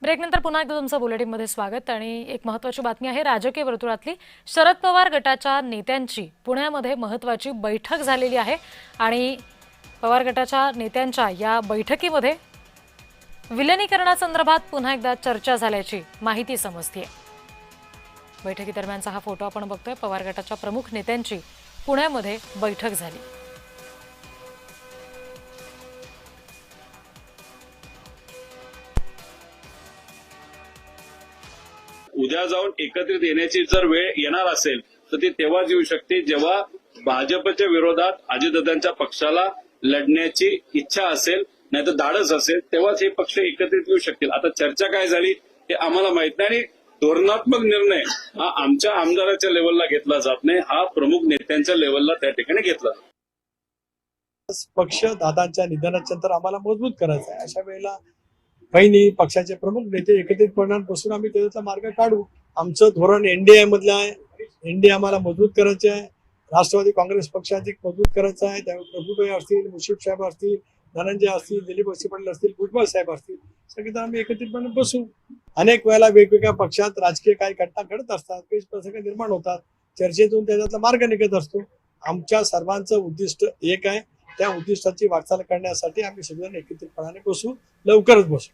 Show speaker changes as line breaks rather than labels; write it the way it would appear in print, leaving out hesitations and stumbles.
ब्रेकनंतर पुन्हा एकदा तुमचं बुलेटिनमध्ये स्वागत आणि एक महत्त्वाची बातमी आहे राजकीय वर्तुळातली शरद पवार गटाच्या नेत्यांची पुण्यामध्ये महत्त्वाची बैठक झालेली आहे आणि पवार गटाच्या नेत्यांच्या या बैठकीमध्ये विलिनीकरणासंदर्भात पुन्हा एकदा चर्चा झाल्याची माहिती समजते। बैठकीदरम्यानचा हा फोटो आपण बघतोय। पवार गटाच्या प्रमुख नेत्यांची पुण्यामध्ये बैठक झाली।
उद्या जाऊन एकत्रित येण्याची जर वेळ येणार असेल तर ती तेव्हाच येऊ शकते जेव्हा भाजपच्या विरोधात अजितदादांच्या पक्षाला लढण्याची इच्छा असेल, नाही तर धाडस असेल, तेव्हाच हे पक्ष एकत्रित येऊ शकतील। आता चर्चा काय झाली हे आम्हाला माहित नाही आणि धोरणात्मक निर्णय हा आमच्या आमदाराच्या लेवलला घेतला जात नाही, हा प्रमुख नेत्यांच्या लेवलला त्या ठिकाणी घेतला जातो।
पक्ष दादांच्या निधनाच्या नंतर आम्हाला मजबूत करायचं आहे। अशा वेळेला बहिणी पक्षाचे प्रमुख नेते एकत्रितपणे बसून आम्ही त्याचा मार्ग काढू। आमचं धोरण एनडीए मधलं आहे। एनडीए आम्हाला मजबूत करायचे आहे। राष्ट्रवादी काँग्रेस पक्ष अधिक मजबूत करायचा आहे। त्यामुळे प्रभुभाई असतील, मुश्रीफ साहेब असतील, धनंजय असतील, दिलीप वळसे पाटील असतील, भुजबळ साहेब असतील, सगळे आम्ही एकत्रितपणे बसू। अनेक वेळेला वेगवेगळ्या पक्षात राजकीय काही घटना घडत असतात, काही प्रसंग निर्माण होतात, चर्चेतून त्याच्यातला मार्ग निघत असतो। आमच्या सर्वांचं उद्दिष्ट एक आहे, त्या उद्दिष्टाची वाटचाल करण्यासाठी आम्ही सगळ्यांनी एकत्रितपणे बसू, लवकरच बसू।